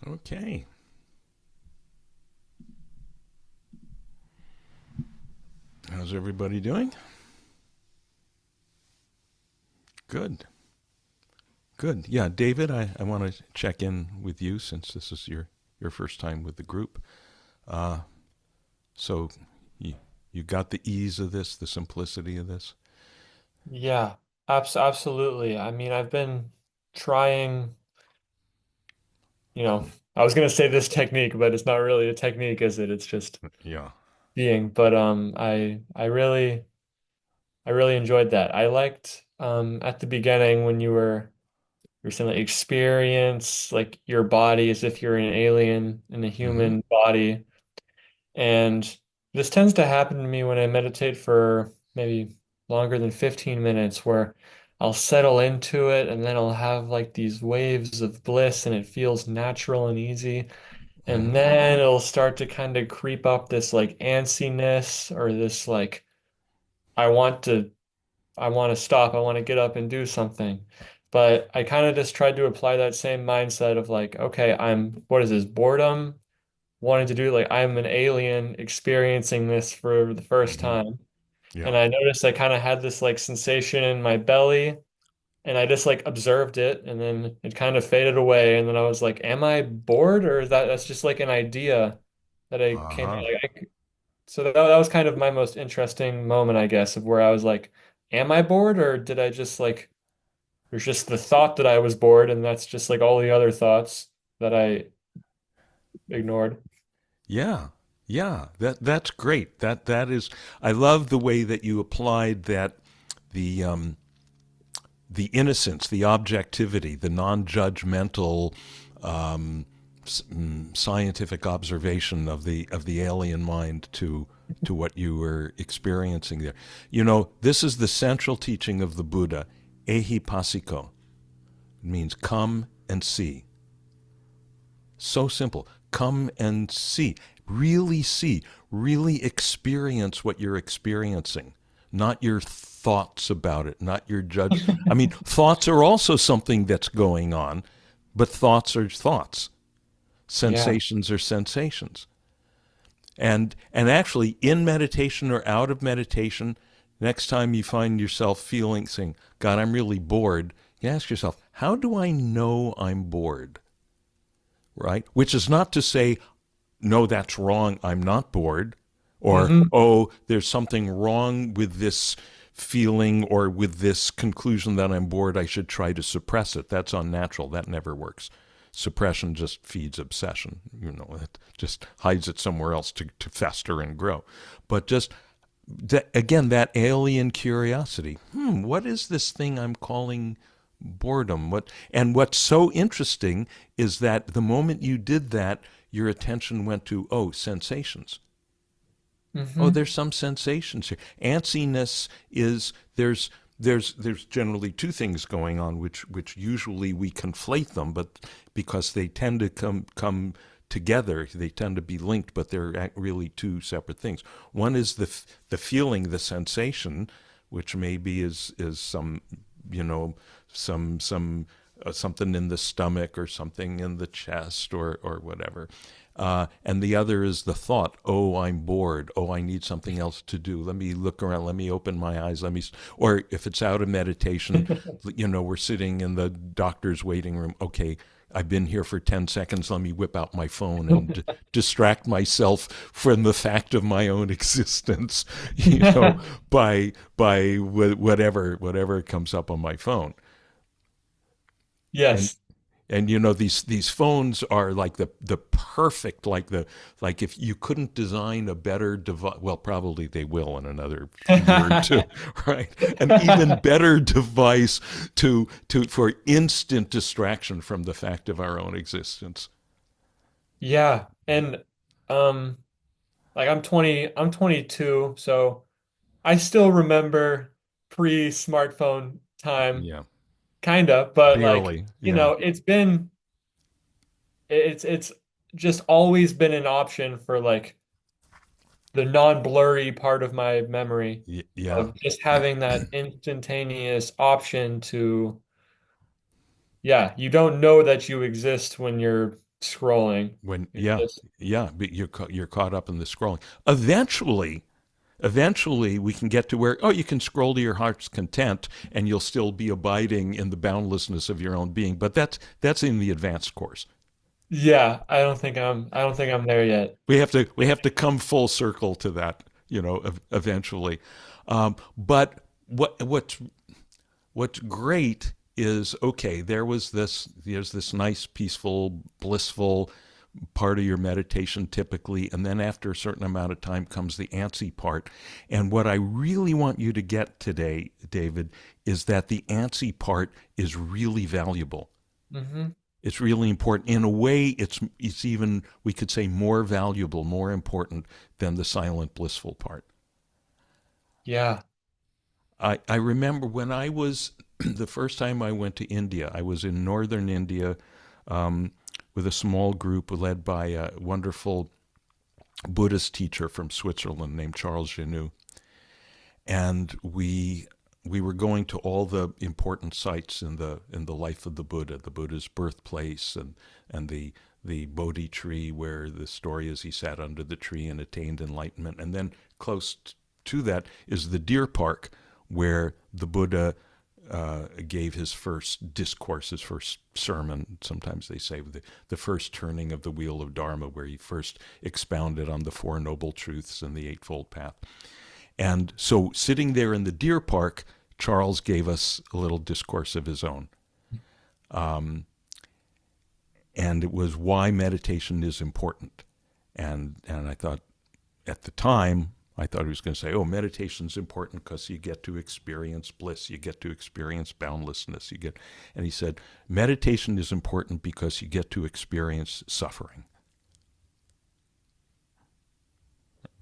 Okay. How's everybody doing? Good. Good. Yeah, David, I want to check in with you since this is your first time with the group. Uh, so you, you got the ease of this, the simplicity of this? Yeah, absolutely. I mean, I've been trying, you know, I was gonna say this technique, but it's not really a technique, is it? It's just Yeah. being. But I really enjoyed that. I liked at the beginning when you're saying like experience like your body as if you're an alien in a Mm-hmm. human body. And this tends to happen to me when I meditate for maybe longer than 15 minutes, where I'll settle into it and then I'll have like these waves of bliss and it feels natural and easy. And Mm-hmm. then it'll start to kind of creep up this like antsiness or this like, I want to, I want to stop, I want to get up and do something. But I kind of just tried to apply that same mindset of like, okay, what is this, boredom? Wanting to do like I'm an alien experiencing this for the first Mm-hmm. time. And Yeah. I noticed I kind of had this like sensation in my belly and I just like observed it and then it kind of faded away. And then I was like, am I bored or is that's just like an idea that I came Uh-huh. so that was kind of my most interesting moment, I guess, of where I was like, am I bored or did I just like there's just the thought that I was bored and that's just like all the other thoughts that I ignored. Yeah. Yeah. That's great. That is I love the way that you applied that the the innocence, the objectivity, the non-judgmental scientific observation of the alien mind to what you were experiencing there. You know, this is the central teaching of the Buddha, ehi passiko. It means come and see. So simple. Come and see, really experience what you're experiencing, not your thoughts about it, not your judge. I mean, thoughts are also something that's going on, but thoughts are thoughts. Yeah. Sensations are sensations. And actually in meditation or out of meditation, next time you find yourself feeling saying, God, I'm really bored, you ask yourself, how do I know I'm bored? Right? Which is not to say, no, that's wrong, I'm not bored, or, hmm oh, there's something wrong with this feeling or with this conclusion that I'm bored, I should try to suppress it. That's unnatural. That never works. Suppression just feeds obsession. You know, it just hides it somewhere else to fester and grow. But just again, that alien curiosity. What is this thing I'm calling boredom? What's so interesting is that the moment you did that, your attention went to, oh, sensations. Oh, hmm there's some sensations here. Antsiness is there's generally two things going on, which usually we conflate them, but because they tend to come together, they tend to be linked, but they're really two separate things. One is the feeling, the sensation, which maybe is some you know some something in the stomach or something in the chest or whatever. And the other is the thought, oh, I'm bored. Oh, I need something else to do. Let me look around. Let me open my eyes. Or if it's out of meditation, we're sitting in the doctor's waiting room. Okay, I've been here for 10 seconds. Let me whip out my phone and distract myself from the fact of my own existence, by whatever comes up on my phone. And Yes. these phones are like the perfect, like if you couldn't design a better device, well, probably they will in another year or two, right? An even better device to for instant distraction from the fact of our own existence. Yeah. And um like I'm 22, so I still remember pre-smartphone time Yeah, kind of, but like, barely. Yeah, it's just always been an option for like the non-blurry part of my memory yeah, of just having that instantaneous option to yeah, you don't know that you exist when you're scrolling. When It's yeah, just yeah, but you're caught up in the scrolling. Eventually we can get to where, oh, you can scroll to your heart's content and you'll still be abiding in the boundlessness of your own being, but that's in the advanced course. yeah, I don't think I'm there yet. We have to come full circle to that, eventually. But what's great is, okay, there's this nice, peaceful, blissful part of your meditation typically, and then after a certain amount of time comes the antsy part. And what I really want you to get today, David, is that the antsy part is really valuable. Hmm. It's really important. In a way, it's even, we could say, more valuable, more important than the silent blissful part. Yeah. I remember when I was the first time I went to India, I was in northern India, um, with a small group led by a wonderful Buddhist teacher from Switzerland named Charles Genoux. And we were going to all the important sites in the life of the Buddha's birthplace, and the Bodhi tree, where the story is he sat under the tree and attained enlightenment. And then close to that is the deer park, where the Buddha gave his first discourse, his first sermon. Sometimes they say the first turning of the wheel of Dharma, where he first expounded on the Four Noble Truths and the Eightfold Path. And so, sitting there in the deer park, Charles gave us a little discourse of his own. And it was why meditation is important. And I thought, at the time, I thought he was going to say, oh, meditation is important because you get to experience bliss, you get to experience boundlessness, and he said, meditation is important because you get to experience suffering,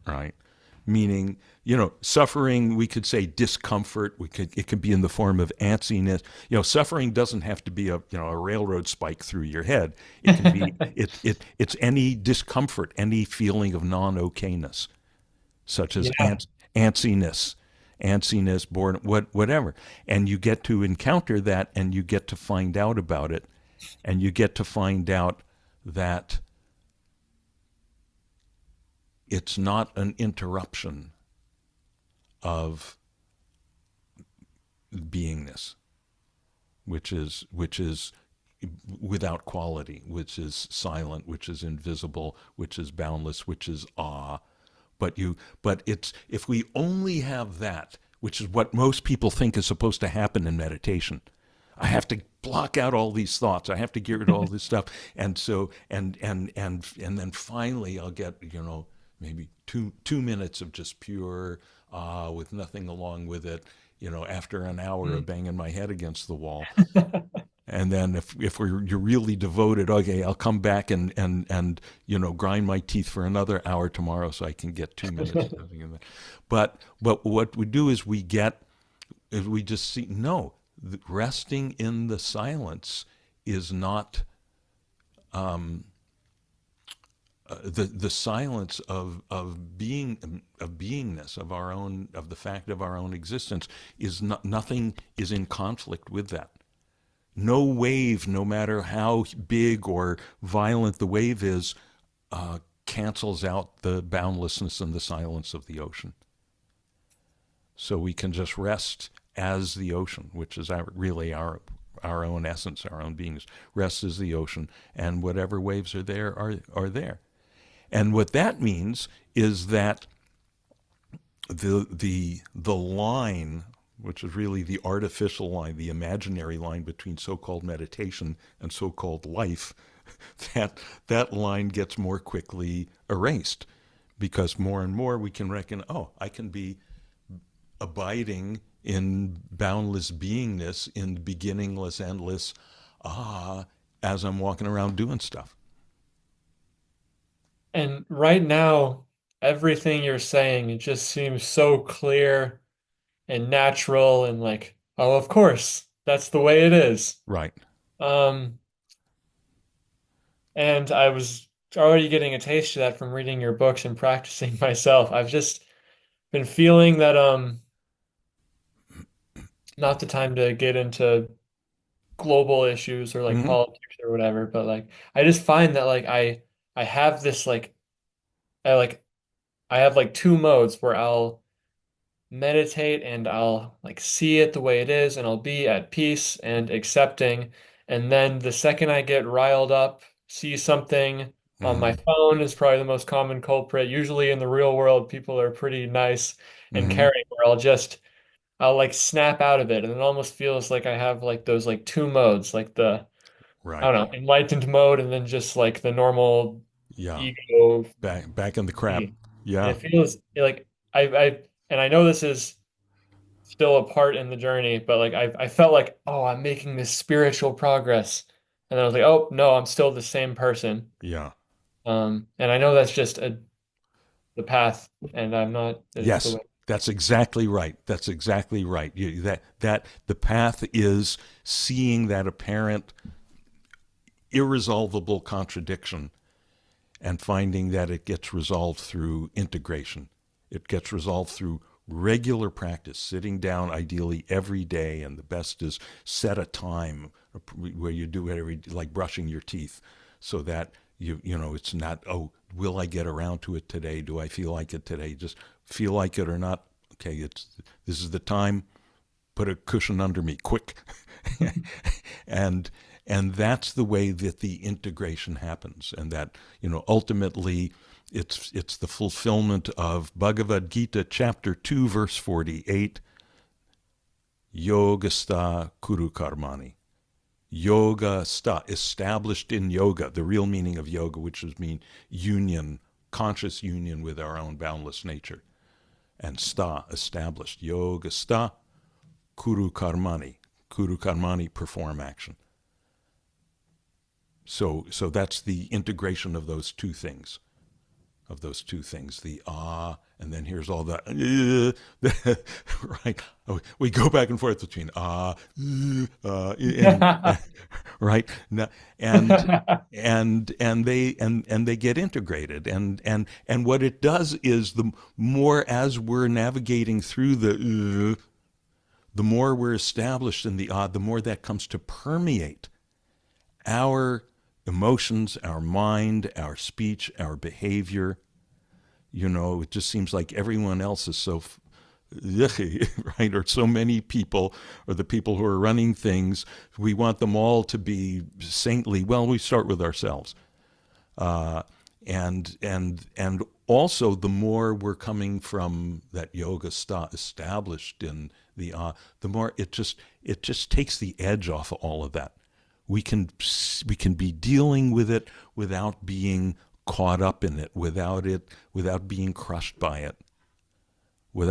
right? Meaning, suffering, we could say discomfort, it could be in the form of antsiness. Suffering doesn't have to be a railroad spike through your head. It can be, it's any discomfort, any feeling of non-okayness, such as Yeah. antsiness, boredom, whatever. And you get to encounter that, and you get to find out about it, and you get to find out that it's not an interruption of beingness, which is without quality, which is silent, which is invisible, which is boundless, which is awe. But it's, if we only have that, which is what most people think is supposed to happen in meditation. I have to block out all these thoughts. I have to get rid of all this stuff, and so and then finally I'll get, maybe two minutes of just pure with nothing along with it. After an hour of Mm. banging my head against the wall, and then if you're really devoted, okay, I'll come back and grind my teeth for another hour tomorrow so I can get 2 minutes of nothing in there. But what we do is we just see, no, resting in the silence is not, the silence of beingness, of the fact of our own existence, is not, nothing is in conflict with that. No wave, no matter how big or violent the wave is, cancels out the boundlessness and the silence of the ocean. So we can just rest as the ocean, which is really our own essence, our own beings. Rest as the ocean, and whatever waves are there are there. And what that means is that the line, which is really the artificial line, the imaginary line between so-called meditation and so-called life, that line gets more quickly erased, because more and more we can reckon, oh, I can be abiding in boundless beingness, in beginningless, endless as I'm walking around doing stuff. And right now, everything you're saying, it just seems so clear and natural and like, oh, of course, that's the way it is. Right. Um, and I was already getting a taste of that from reading your books and practicing myself. I've just been feeling that not the time to get into global issues or like Hmm. politics or whatever. But like I just find that like I have this I like I have like two modes where I'll meditate and I'll like see it the way it is and I'll be at peace and accepting. And then the second I get riled up, see something on my Hmm. phone is probably the most common culprit. Usually in the real world, people are pretty nice and Hmm. caring, where I'll like snap out of it. And it almost feels like I have like those like two modes, like the, I Right. don't know, enlightened mode and then just like the normal Yeah. ego Back in the crap. me. And Yeah. it feels like and I know this is still a part in the journey, but like I felt like, oh, I'm making this spiritual progress. And then I was like, oh no, I'm still the same person. Yeah. And I know that's just the path, and I'm not, it's the Yes. way. That's exactly right. That's exactly right. That the path is seeing that apparent irresolvable contradiction and finding that it gets resolved through integration. It gets resolved through regular practice, sitting down ideally every day, and the best is set a time where you do it every, like brushing your teeth, so that you know it's not, oh, will I get around to it today? Do I feel like it today? Just feel like it or not. Okay, it's this is the time. Put a cushion under me, quick. and and that's the way that the integration happens, and that ultimately it's the fulfillment of Bhagavad Gita chapter 2 verse 48, yogasta kuru karmani. Yoga sta, established in yoga, the real meaning of yoga, which is mean union, conscious union with our own boundless nature. And sta, established. Yoga sta kuru karmani. Kuru karmani, perform action. So that's the integration of those two things. The and then here's all the right. We go back and forth between and right. And and they get integrated, and what it does is, the more as we're navigating through the more we're established in the the more that comes to permeate our emotions, our mind, our speech, our behavior. It just seems like everyone else is so right, or so many people, or the people who are running things, we want them all to be saintly. Well, we start with ourselves. uh, and also, the more we're coming from that yoga established in the more it just takes the edge off of all of that. We can be dealing with it without being caught up in it, without being crushed by it,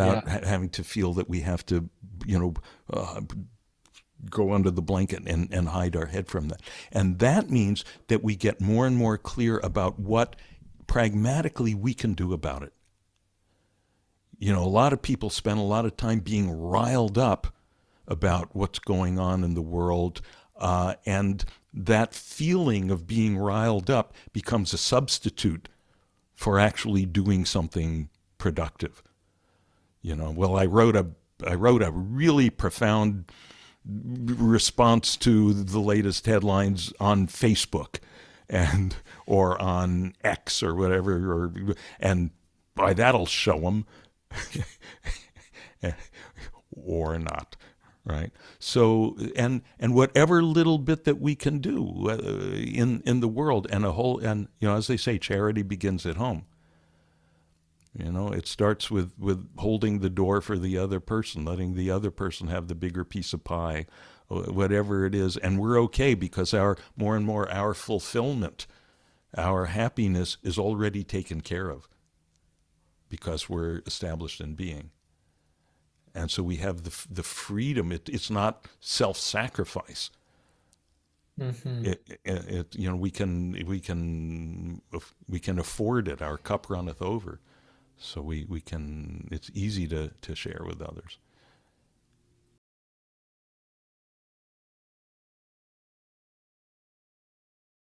Yeah. without having to feel that we have to, you know, uh, go under the blanket and hide our head from that. And that means that we get more and more clear about what pragmatically we can do about it. A lot of people spend a lot of time being riled up about what's going on in the world, and that feeling of being riled up becomes a substitute for actually doing something productive. Well, I wrote a really profound response to the latest headlines on Facebook, and or on X or whatever, and by that'll show them or not, right? So, and whatever little bit that we can do in the world, and as they say, charity begins at home. It starts with holding the door for the other person, letting the other person have the bigger piece of pie, whatever it is, and we're okay, because our more and more our fulfillment, our happiness is already taken care of, because we're established in being. And so we have the freedom. It's not self-sacrifice. Hmm. We can afford it. Our cup runneth over, so we can. It's easy to share with others.